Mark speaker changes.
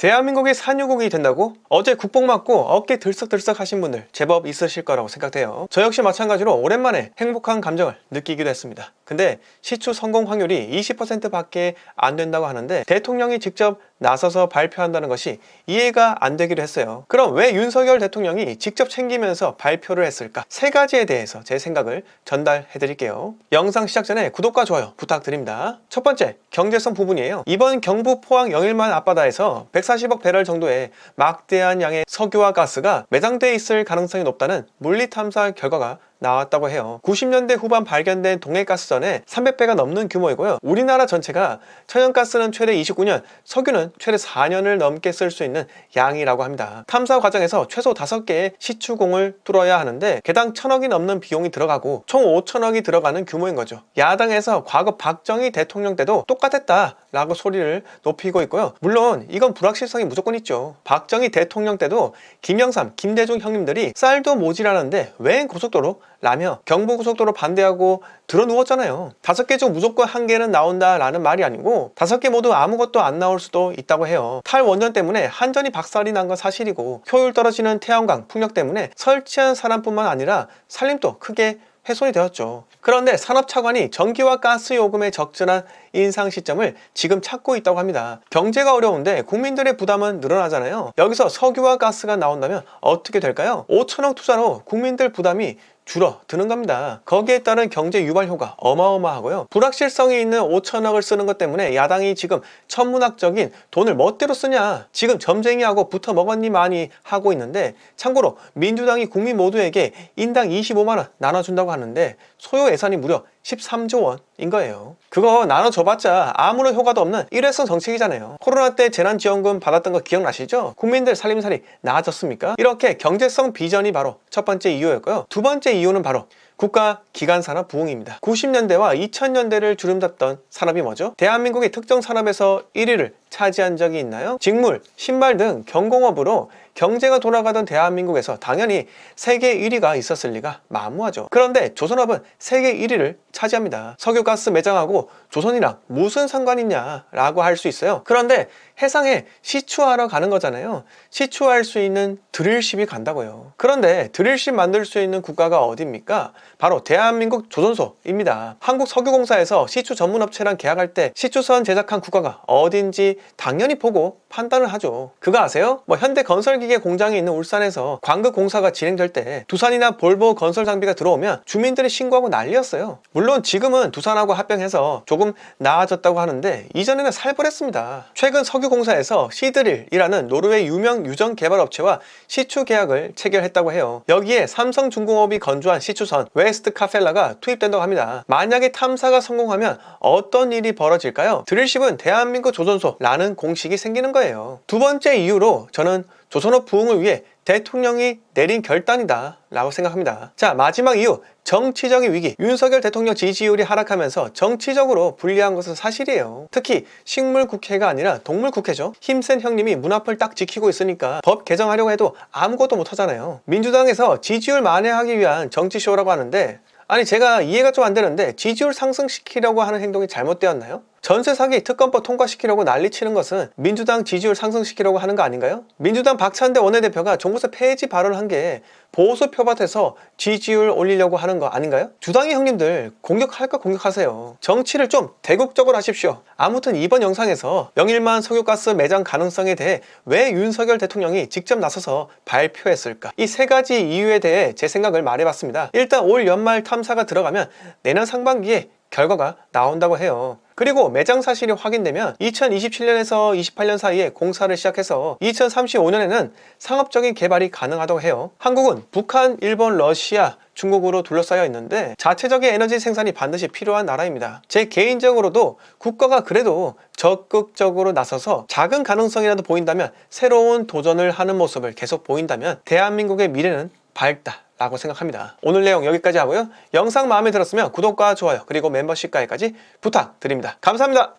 Speaker 1: 대한민국이 산유국이 된다고? 어제 국뽕 맞고 어깨 들썩들썩 하신 분들 제법 있으실 거라고 생각돼요. 저 역시 마찬가지로 오랜만에 행복한 감정을 느끼기도 했습니다. 근데 시추 성공 확률이 20% 밖에 안 된다고 하는데 대통령이 직접 나서서 발표한다는 것이 이해가 안 되기도 했어요. 그럼 왜 윤석열 대통령이 직접 챙기면서 발표를 했을까? 세 가지에 대해서 제 생각을 전달해 드릴게요. 영상 시작 전에 구독과 좋아요 부탁드립니다. 첫 번째, 경제성 부분이에요. 이번 경부 포항 영일만 앞바다에서 140억 배럴 정도의 막대한 양의 석유와 가스가 매장돼 있을 가능성이 높다는 물리 탐사 결과가 나왔다고 해요. 90년대 후반 발견된 동해가스전에 300배가 넘는 규모이고요. 우리나라 전체가 천연가스는 최대 29년, 석유는 최대 4년을 넘게 쓸 수 있는 양이라고 합니다. 탐사 과정에서 최소 5개의 시추공을 뚫어야 하는데 개당 1,000억이 넘는 비용이 들어가고 총 5천억이 들어가는 규모인 거죠. 야당에서 과거 박정희 대통령 때도 똑같았다 라고 소리를 높이고 있고요. 물론 이건 불확실성이 무조건 있죠. 박정희 대통령 때도 김영삼, 김대중 형님들이 쌀도 모자라는데 왜 고속도로? 라며 경부고속도로 반대하고 드러누웠잖아요. 5개 중 무조건 1개는 나온다 라는 말이 아니고 5개 모두 아무것도 안 나올 수도 있다고 해요. 탈원전 때문에 한전이 박살이 난 건 사실이고 효율 떨어지는 태양광 풍력 때문에 설치한 사람뿐만 아니라 산림도 크게 훼손이 되었죠. 그런데 산업차관이 전기와 가스 요금의 적절한 인상 시점을 지금 찾고 있다고 합니다. 경제가 어려운데 국민들의 부담은 늘어나잖아요. 여기서 석유와 가스가 나온다면 어떻게 될까요? 5천억 투자로 국민들 부담이 줄어드는 겁니다. 거기에 따른 경제 유발 효과 어마어마하고요. 불확실성이 있는 5천억을 쓰는 것 때문에 야당이 지금 천문학적인 돈을 멋대로 쓰냐, 지금 점쟁이하고 붙어 먹었니 많이 하고 있는데, 참고로 민주당이 국민 모두에게 인당 25만원 나눠준다고 하는데 소요 예산이 무려 13조 원인 거예요. 그거 나눠줘봤자 아무런 효과도 없는 일회성 정책이잖아요. 코로나 때 재난지원금 받았던 거 기억나시죠? 국민들 살림살이 나아졌습니까? 이렇게 경제성 비전이 바로 첫 번째 이유였고요. 두 번째 이유는 바로 국가 기관 산업 부흥입니다. 90년대와 2000년대를 주름잡던 산업이 뭐죠? 대한민국이 특정 산업에서 1위를 차지한 적이 있나요? 직물, 신발 등 경공업으로 경제가 돌아가던 대한민국에서 당연히 세계 1위가 있었을 리가 만무하죠. 그런데 조선업은 세계 1위를 차지합니다. 석유가스 매장하고 조선이랑 무슨 상관이 있냐 라고 할 수 있어요. 그런데 해상에 시추하러 가는 거잖아요. 시추할 수 있는 드릴십이 간다고요. 그런데 드릴십 만들 수 있는 국가가 어디입니까? 바로 대한민국 조선소입니다. 한국석유공사에서 시추 전문업체랑 계약할 때 시추선 제작한 국가가 어딘지 당연히 보고 판단을 하죠. 그거 아세요? 현대건설기계 공장이 있는 울산에서 광급공사가 진행될 때 두산이나 볼보 건설 장비가 들어오면 주민들이 신고하고 난리였어요. 물론 지금은 두산하고 합병해서 조금 나아졌다고 하는데 이전에는 살벌했습니다. 최근 석유공사에서 시드릴이라는 노르웨이 유명 유전 개발 업체와 시추 계약을 체결했다고 해요. 여기에 삼성중공업이 건조한 시추선 웨스트 카펠라가 투입된다고 합니다. 만약에 탐사가 성공하면 어떤 일이 벌어질까요? 드릴십은 대한민국 조선소라는 공식이 생기는 거예요. 두 번째 이유로 저는 조선업 부흥을 위해 대통령이 내린 결단이다 라고 생각합니다. 자, 마지막 이유, 정치적인 위기. 윤석열 대통령 지지율이 하락하면서 정치적으로 불리한 것은 사실이에요. 특히 식물국회가 아니라 동물국회죠. 힘센 형님이 문 앞을 딱 지키고 있으니까 법 개정하려고 해도 아무것도 못하잖아요. 민주당에서 지지율 만회하기 위한 정치쇼라고 하는데, 아니 제가 이해가 좀 안 되는데 지지율 상승시키려고 하는 행동이 잘못되었나요? 전세 사기 특검법 통과시키려고 난리치는 것은 민주당 지지율 상승시키려고 하는 거 아닌가요? 민주당 박찬대 원내대표가 종부세 폐지 발언한 게 보수 표밭에서 지지율 올리려고 하는 거 아닌가요? 주당의 형님들 공격할 거 공격하세요. 정치를 좀 대국적으로 하십시오. 아무튼 이번 영상에서 영일만 석유가스 매장 가능성에 대해 왜 윤석열 대통령이 직접 나서서 발표했을까? 이 세 가지 이유에 대해 제 생각을 말해봤습니다. 일단 올 연말 탐사가 들어가면 내년 상반기에 결과가 나온다고 해요. 그리고 매장 사실이 확인되면 2027년에서 28년 사이에 공사를 시작해서 2035년에는 상업적인 개발이 가능하다고 해요. 한국은 북한, 일본, 러시아, 중국으로 둘러싸여 있는데 자체적인 에너지 생산이 반드시 필요한 나라입니다. 제 개인적으로도 국가가 그래도 적극적으로 나서서 작은 가능성이라도 보인다면, 새로운 도전을 하는 모습을 계속 보인다면 대한민국의 미래는 밝다 라고 생각합니다. 오늘 내용 여기까지 하고요. 영상 마음에 들었으면 구독과 좋아요 그리고 멤버십 가입까지 부탁드립니다. 감사합니다.